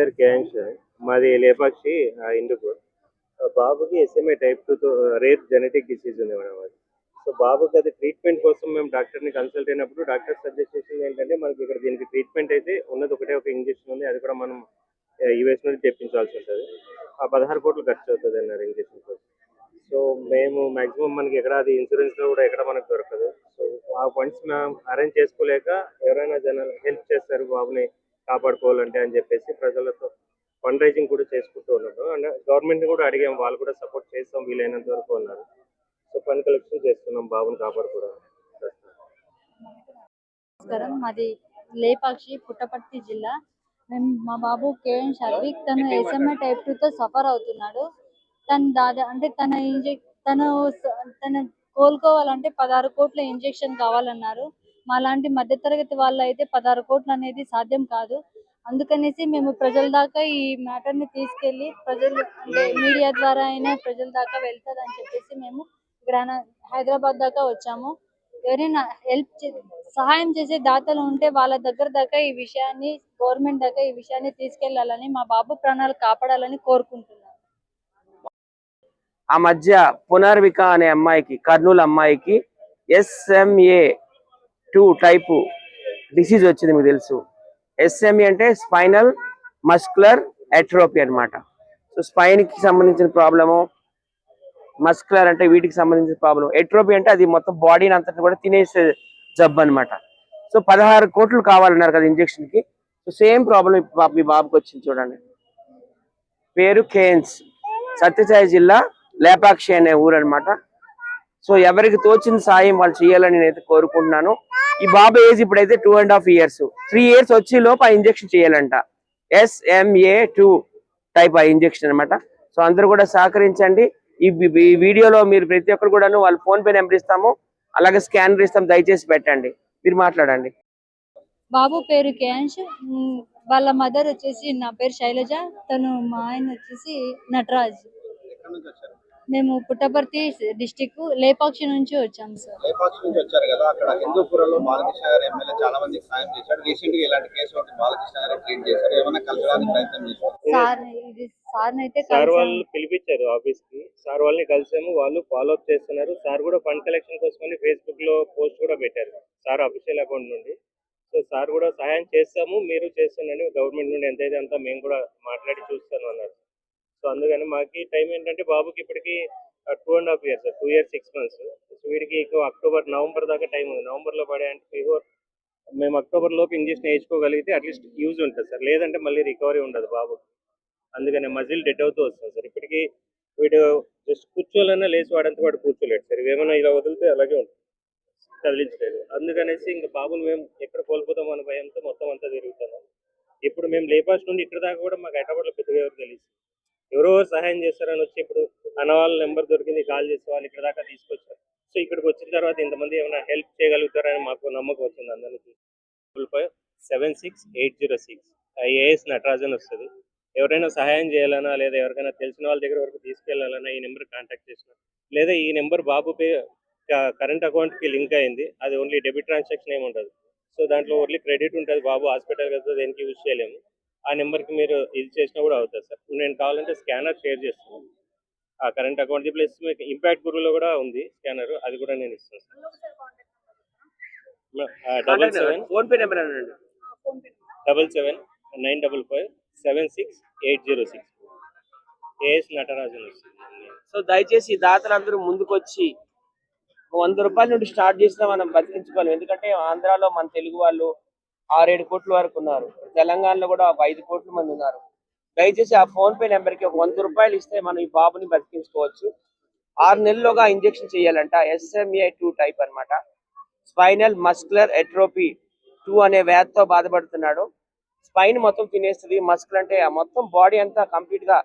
పేరు కేఎన్స్. మాది లేపాక్షి హిందూపూర్. బాబుకి SMA type 2 rare genetic disease ఉంది మేడం అది. సో బాబుకి అది ట్రీట్మెంట్ కోసం మేము డాక్టర్ని కన్సల్ట్ అయినప్పుడు డాక్టర్ సజెస్ట్ చేసింది ఏంటంటే మనకి ఇక్కడ దీనికి ట్రీట్మెంట్ అయితే ఉన్నది ఒకటే ఒక ఇంజెక్షన్ ఉంది, అది కూడా మనం యూఎస్ నుండి తెప్పించాల్సి ఉంటుంది. ఆ 16 కోట్లు ఖర్చు అవుతుంది అన్నారు ఇంజెక్షన్ కోసం. సో మేము మాక్సిమం మనకి ఎక్కడ అది ఇన్సూరెన్స్లో కూడా ఎక్కడ మనకు దొరకదు. సో ఆ ఫండ్స్ మేము అరేంజ్ చేసుకోలేక ఎవరైనా జనాలు హెల్ప్ చేస్తారు బాబుని కాపాడుకోవాలంటే అని చెప్పేసి ప్రజలతో ఫండ్ రైజింగ్ కూడా చేసుకుంటూ ఉన్నాడు. అండ్ గవర్నమెంట్ని కూడా అడిగాం, వాళ్ళు కూడా సపోర్ట్ చేస్తాం వీలైనంత వరకు అన్నారు. సో ఫండ్ కలెక్షన్ చేస్తున్నాం బాబుని కాపాడుకోవడం. నమస్కారం, మాది లేపాక్షి పుట్టపర్తి జిల్లా. మేము మా బాబు కేఎన్ షర్విక్, తను ఎస్ఎంఏ టైప్ 2తో సఫర్ అవుతున్నాడు. తను కోలుకోవాలంటే 16 కోట్ల ఇంజెక్షన్ కావాలన్నారు. మాలాంటి మధ్యతరగతి వాళ్ళు అయితే 16 కోట్లు అనేది సాధ్యం కాదు. అందుకనేసి మేము ప్రజల దాకా ఈ మ్యాటర్ ని తీసుకెళ్లి ప్రజలు అంటే మీడియా ద్వారా అయినా ప్రజల దాకా వెళ్తాదని చెప్పేసి మేము ఇక్కడ హైదరాబాద్ దాకా వచ్చాము. ఎవరైనా సహాయం చేసే దాతలు ఉంటే వాళ్ళ దగ్గర దాకా ఈ విషయాన్ని, గవర్నమెంట్ దాకా ఈ విషయాన్ని తీసుకెళ్లాలని, మా బాబు ప్రాణాలు కాపాడాలని కోరుకుంటున్నాను. ఆ మధ్య పునర్విక అనే అమ్మాయికి, కర్నూలు అమ్మాయికి SMA2 టైపు డిసీజ్ వచ్చింది. మీకు తెలుసు, SMA అంటే స్పైనల్ మస్కులర్ అట్రోఫీ అన్నమాట. సో స్పైన్ కి సంబంధించిన ప్రాబ్లము, మస్కులర్ అంటే వీటికి సంబంధించిన ప్రాబ్లం, ఎట్రోఫీ అంటే అది మొత్తం బాడీని అంతటి కూడా తినేసే జబ్బు అనమాట. సో 16 కోట్లు కావాలన్నారు కదా ఇంజెక్షన్ కి. సో సేమ్ ప్రాబ్లం మీ బాబుకి వచ్చింది. చూడండి, పేరు కేన్స్, సత్యసాయి జిల్లా, లేపాక్షి అనే ఊరు అనమాట. సో ఎవరికి తోచిన సాయం వాళ్ళు చేయాలని నేనైతే కోరుకుంటున్నాను. ఈ బాబు ఏజ్ ఇప్పుడైతే 2.5 years. 3 years వచ్చే లోపు ఆ ఇంజెక్షన్ చేయాలంట. SMA2 టైప్ ఆ ఇంజెక్షన్ అనమాట. సో అందరూ కూడా సహకరించండి. ఈ వీడియోలో మీరు ప్రతి ఒక్కరు కూడాను వాళ్ళ ఫోన్ పే నెంబర్ ఇస్తాము, అలాగే స్కానర్ ఇస్తాం, దయచేసి పెట్టండి. మీరు మాట్లాడండి. బాబు పేరు కేఎన్స్, వాళ్ళ మదర్ వచ్చేసి నా పేరు శైలజ, తను మా ఆయన వచ్చేసి నటరాజ్. మేము పుట్టపర్తి డిస్టిక్ లేపాక్షి నుంచి వచ్చాము సార్. లేపాక్షి నుంచి వచ్చారు కదా, అక్కడ హిందూపురంలో బాలకృష్ణ గారు ఎమ్మెల్యే చాలా మందికి సాయం చేశాడు. రీసెంట్ గా ఇలాంటి కేసు ఒకటి బాలకృష్ణ గారు ట్రీట్ చేశారు. ఏమైనా కలచడానికి ప్రయత్నం చేశారు సార్ వాళ్ళు పిలిపించారు ఆఫీస్ కి. సార్ వాళ్ళని కలిసాము, వాళ్ళు ఫాలో అప్ చేస్తున్నారు. సార్ కూడా ఫండ్ కలెక్షన్ కోసమని ఫేస్బుక్ లో పోస్ట్ కూడా పెట్టారు సార్ అఫీషియల్ అకౌంట్ నుండి. సో సార్ కూడా సహాయం చేస్తాము, మీరు చేస్తున్నాను, గవర్నమెంట్ నుండి ఎంతైతే అంతా మేము కూడా మాట్లాడి చూస్తాను అన్నారు. సో అందుకని మాకు టైం ఏంటంటే బాబుకి ఇప్పటికి 2.5 years, 2 years 6 months. సో వీడికి అక్టోబర్ నవంబర్ దాకా టైం ఉంది. నవంబర్లో పడే అంటే బిఫోర్ మేము అక్టోబర్ లోపు ఇంజెక్షన్ వేయించుకోగలిగితే అట్లీస్ట్ యూజ్ ఉంటుంది సార్, లేదంటే మళ్ళీ రికవరీ ఉండదు బాబు. అందుకని మజిల్ డెడ్ అవుతూ వస్తుంది సార్. ఇప్పటికీ వీడు జస్ట్ కూర్చోవాలన్నా లేచి వాడంతా వాడు కూర్చోలేడు సార్. ఏమైనా ఇలా వదిలితే అలాగే ఉంటుంది, కదిలించలేదు. అందుకనేసి ఇంకా బాబుని మేము ఎక్కడ కోల్పోతాం అనే భయంతో మొత్తం అంతా తిరుగుతున్నాం. ఇప్పుడు మేము లేపాక్షి నుండి ఇక్కడ దాకా కూడా మాకు హైదరాబాద్లో పెద్దగా ఎవరు తెలియదు. ఎవరో సహాయం చేస్తారని వచ్చి ఇప్పుడు అన్న వాళ్ళ నెంబర్ దొరికింది, కాల్ చేసే వాళ్ళు ఇక్కడ దాకా తీసుకొచ్చారు. సో ఇక్కడికి వచ్చిన తర్వాత ఇంతమంది ఏమైనా హెల్ప్ చేయగలుగుతారని మాకు నమ్మకం వచ్చింది అందరికీ. 75806 ఏఎస్ నటరాజ్ అని వస్తుంది. ఎవరైనా సహాయం చేయాలన్నా లేదా ఎవరికైనా తెలిసిన వాళ్ళ దగ్గర వరకు తీసుకెళ్లాలన్నా ఈ నెంబర్ కాంటాక్ట్ చేసిన, లేదా ఈ నెంబర్ బాబు పే కరెంట్ అకౌంట్కి లింక్ అయింది. అది ఓన్లీ డెబిట్ ట్రాన్సాక్షన్ ఏమి ఉంటుంది. సో దాంట్లో ఓన్లీ క్రెడిట్ ఉంటుంది. బాబు హాస్పిటల్ కదా దేనికి యూజ్ చేయలేము. ఆ నెంబర్కి మీరు ఇది చేసినా కూడా అవుతుంది సార్. నేను కావాలంటే స్కానర్ షేర్ చేస్తున్నాను, ఆ కరెంట్ అకౌంట్ ప్లస్ మీకు ఇంపాక్ట్ గురువులో కూడా ఉంది స్కానర్, అది కూడా నేను ఇస్తాను సార్. 7795557680 ఏఎస్ నటరాజన్ వస్తుంది. సో దయచేసి దాతలందరూ ముందుకొచ్చి 100 రూపాయల నుండి స్టార్ట్ చేసినా మనం బతికించుకోవాలి. ఎందుకంటే ఆంధ్రాలో మన తెలుగు వాళ్ళు 6-7 కోట్ల వరకు ఉన్నారు, తెలంగాణలో కూడా 5 కోట్ల మంది ఉన్నారు. దయచేసి ఆ ఫోన్ పే నెంబర్కి ఒక 100 రూపాయలు ఇస్తే మనం ఈ బాబుని బతికించుకోవచ్చు. 6 నెలల్లోగా ఇంజెక్షన్ చేయాలంట. SMA2 టైప్ అన్నమాట. స్పైనల్ మస్కులర్ అట్రోఫీ 2 అనే వ్యాధితో బాధపడుతున్నాడు. స్పైన్ మొత్తం తినేస్తుంది. మస్కుల్ అంటే మొత్తం బాడీ అంతా కంప్లీట్ గా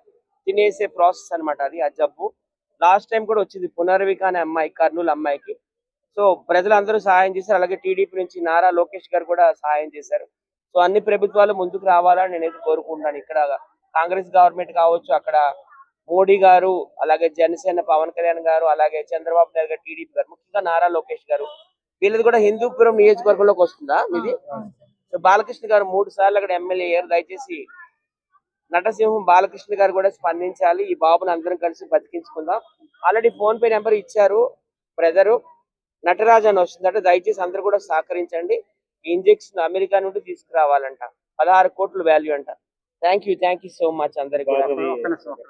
తినేసే ప్రాసెస్ అనమాట అది, ఆ జబ్బు. లాస్ట్ టైం కూడా వచ్చింది పునర్విక అనే అమ్మాయి, కర్నూలు అమ్మాయికి. సో ప్రజలందరూ సహాయం చేశారు. అలాగే టీడీపీ నుంచి నారా లోకేష్ గారు కూడా సహాయం చేశారు. సో అన్ని ప్రభుత్వాలు ముందుకు రావాలని నేనైతే కోరుకుంటున్నాను. ఇక్కడ కాంగ్రెస్ గవర్నమెంట్ కావచ్చు, అక్కడ మోడీ గారు, అలాగే జనసేన పవన్ కళ్యాణ్ గారు, అలాగే చంద్రబాబు నాయుడు గారు, టీడీపీ గారు, ముఖ్యంగా నారా లోకేష్ గారు, వీళ్ళది కూడా హిందూపురం నియోజకవర్గంలోకి వస్తుందా మీది? సో బాలకృష్ణ గారు 3 సార్లు అక్కడ ఎమ్మెల్యే అయ్యారు. దయచేసి నటసింహం బాలకృష్ణ గారు కూడా స్పందించాలి, ఈ బాబుని అందరం కలిసి బతికించుకుందాం. ఆల్రెడీ ఫోన్ పే నెంబర్ ఇచ్చారు బ్రదరు, నటరాజ్ అని వస్తుందట. దయచేసి అందరూ కూడా సహకరించండి. ఈ ఇంజెక్షన్ అమెరికా నుండి తీసుకురావాలంట, 16 కోట్ల వాల్యూ అంట. థ్యాంక్ యూ సో మచ్ అందరికి కూడా. బాబుది